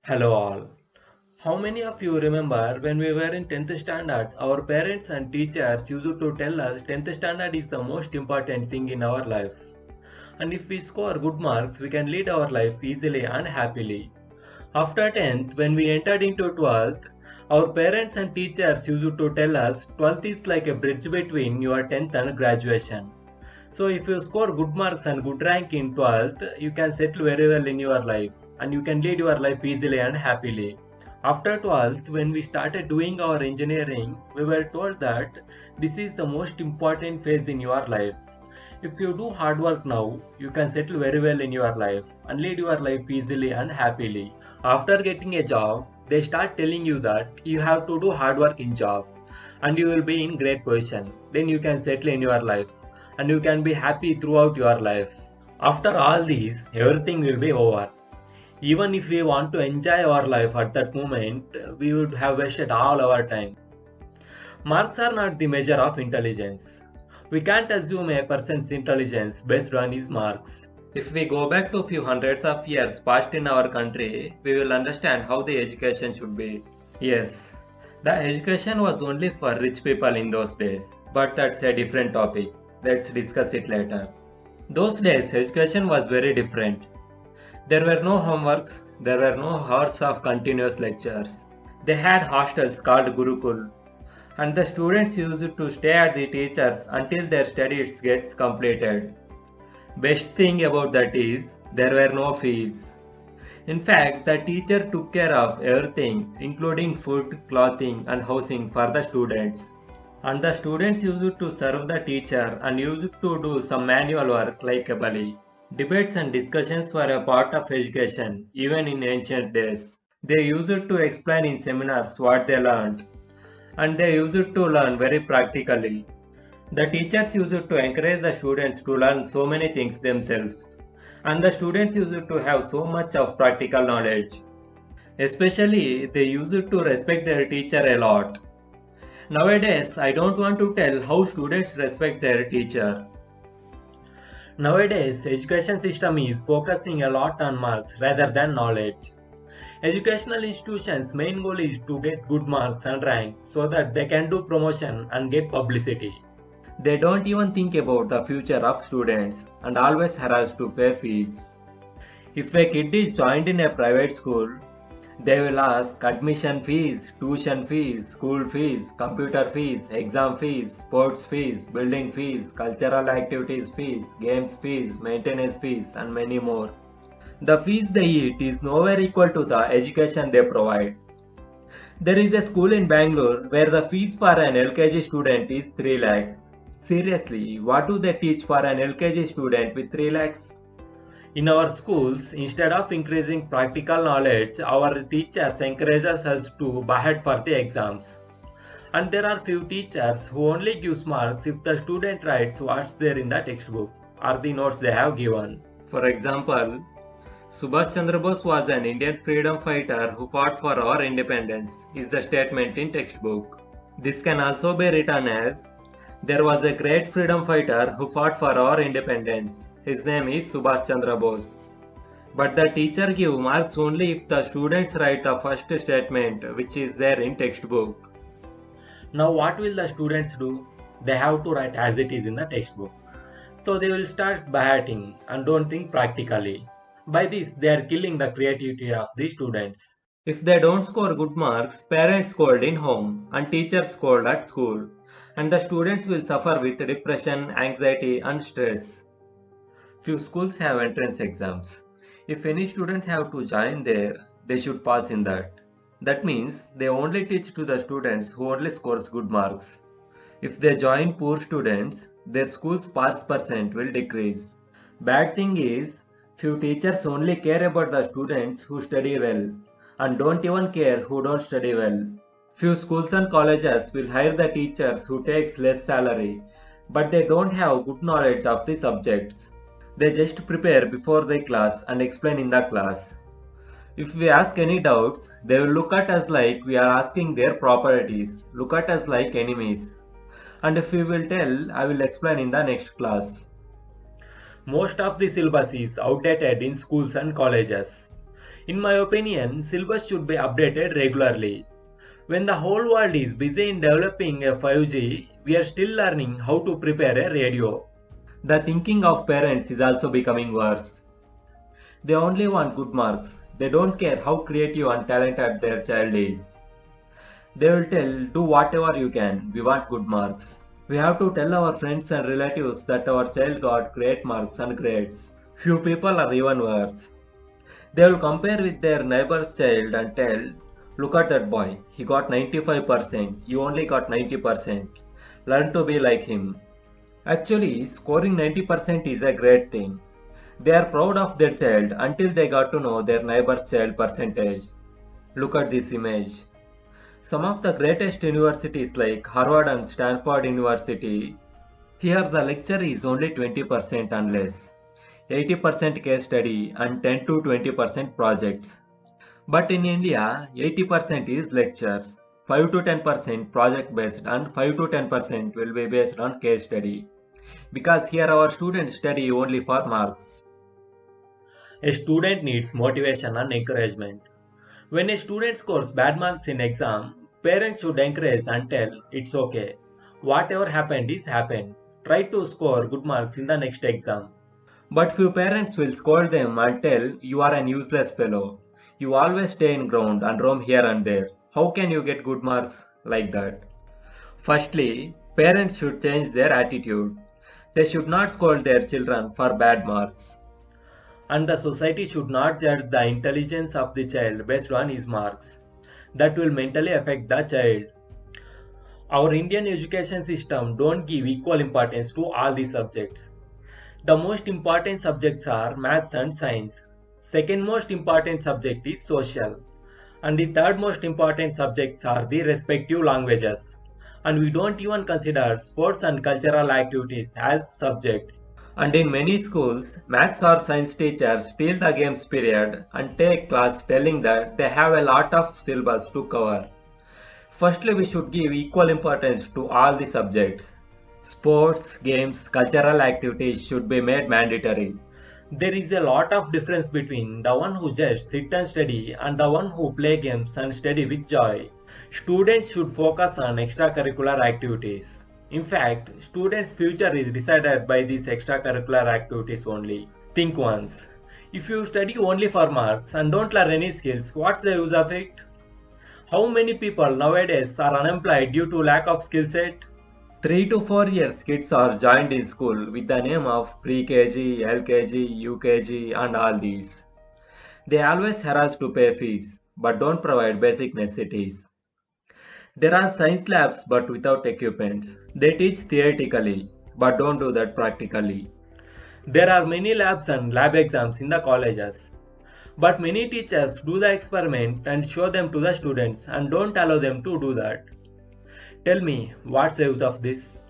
Hello all. How many of you remember when we were in 10th standard, our parents and teachers used to tell us 10th standard is the most important thing in our life. And if we score good marks, we can lead our life easily and happily. After 10th, when we entered into 12th, our parents and teachers used to tell us 12th is like a bridge between your 10th and graduation. So if you score good marks and good rank in 12th, you can settle very well in your life and you can lead your life easily and happily. After 12th, when we started doing our engineering, we were told that this is the most important phase in your life. If you do hard work now, you can settle very well in your life and lead your life easily and happily. After getting a job, they start telling you that you have to do hard work in job and you will be in great position. Then you can settle in your life and you can be happy throughout your life. After all these, everything will be over. Even if we want to enjoy our life at that moment, we would have wasted all our time. Marks are not the measure of intelligence. We can't assume a person's intelligence based on his marks. If we go back to a few hundreds of years past in our country, we will understand how the education should be. Yes, the education was only for rich people in those days, but that's a different topic. Let's discuss it later. Those days, education was very different. There were no homeworks, there were no hours of continuous lectures. They had hostels called Gurukul, and the students used to stay at the teachers until their studies gets completed. Best thing about that is there were no fees. In fact, the teacher took care of everything, including food, clothing, and housing for the students. And the students used to serve the teacher and used to do some manual work like a bully. Debates and discussions were a part of education, even in ancient days. They used to explain in seminars what they learned, and they used to learn very practically. The teachers used to encourage the students to learn so many things themselves, and the students used to have so much of practical knowledge. Especially, they used to respect their teacher a lot. Nowadays, I don't want to tell how students respect their teacher. Nowadays, education system is focusing a lot on marks rather than knowledge. Educational institutions' main goal is to get good marks and ranks so that they can do promotion and get publicity. They don't even think about the future of students and always harass to pay fees. If a kid is joined in a private school, they will ask admission fees, tuition fees, school fees, computer fees, exam fees, sports fees, building fees, cultural activities fees, games fees, maintenance fees, and many more. The fees they eat is nowhere equal to the education they provide. There is a school in Bangalore where the fees for an LKG student is 3 lakhs. Seriously, what do they teach for an LKG student with 3 lakhs? In our schools, instead of increasing practical knowledge, our teachers encourage us to by for the exams. And there are few teachers who only gives marks if the student writes what's there in the textbook or the notes they have given. For example, Subhash Chandra Bose was an Indian freedom fighter who fought for our independence, is the statement in textbook. This can also be written as, there was a great freedom fighter who fought for our independence. His name is Subhash Chandra Bose. But the teacher gives marks only if the students write the first statement which is there in textbook. Now what will the students do? They have to write as it is in the textbook. So they will start behatting and don't think practically. By this they are killing the creativity of the students. If they don't score good marks, parents scold in home and teachers scold at school. And the students will suffer with depression, anxiety and stress. Few schools have entrance exams. If any students have to join there, they should pass in that. That means they only teach to the students who only scores good marks. If they join poor students, their school's pass percent will decrease. Bad thing is, few teachers only care about the students who study well and don't even care who don't study well. Few schools and colleges will hire the teachers who takes less salary, but they don't have good knowledge of the subjects. They just prepare before the class and explain in the class. If we ask any doubts, they will look at us like we are asking their properties, look at us like enemies. And if we will tell, I will explain in the next class. Most of the syllabus is outdated in schools and colleges. In my opinion, syllabus should be updated regularly. When the whole world is busy in developing a 5G, we are still learning how to prepare a radio. The thinking of parents is also becoming worse. They only want good marks. They don't care how creative and talented their child is. They will tell, do whatever you can, we want good marks. We have to tell our friends and relatives that our child got great marks and grades. Few people are even worse. They will compare with their neighbor's child and tell, look at that boy, he got 95%, you only got 90%. Learn to be like him. Actually, scoring 90% is a great thing. They are proud of their child until they got to know their neighbor's child percentage. Look at this image. Some of the greatest universities like Harvard and Stanford University, here the lecture is only 20% and less. 80% case study and 10 to 20% projects. But in India, 80% is lectures, 5 to 10% project based and 5 to 10% will be based on case study. Because here our students study only for marks. A student needs motivation and encouragement. When a student scores bad marks in exam, parents should encourage and tell it's okay. Whatever happened is happened. Try to score good marks in the next exam. But few parents will scold them and tell you are an useless fellow. You always stay in ground and roam here and there. How can you get good marks like that? Firstly, parents should change their attitude. They should not scold their children for bad marks. And the society should not judge the intelligence of the child based on his marks. That will mentally affect the child. Our Indian education system don't give equal importance to all the subjects. The most important subjects are maths and science. Second most important subject is social. And the third most important subjects are the respective languages. And we don't even consider sports and cultural activities as subjects. And in many schools, maths or science teachers steal the games period and take class telling that they have a lot of syllabus to cover. Firstly, we should give equal importance to all the subjects. Sports, games, cultural activities should be made mandatory. There is a lot of difference between the one who just sit and study and the one who play games and study with joy. Students should focus on extracurricular activities. In fact, students' future is decided by these extracurricular activities only. Think once. If you study only for marks and don't learn any skills, what's the use of it? How many people nowadays are unemployed due to lack of skill set? 3 to 4 years kids are joined in school with the name of pre-KG, LKG, UKG and all these. They always harass to pay fees but don't provide basic necessities. There are science labs but without equipments. They teach theoretically but don't do that practically. There are many labs and lab exams in the colleges. But many teachers do the experiment and show them to the students and don't allow them to do that. Tell me, what's the use of this?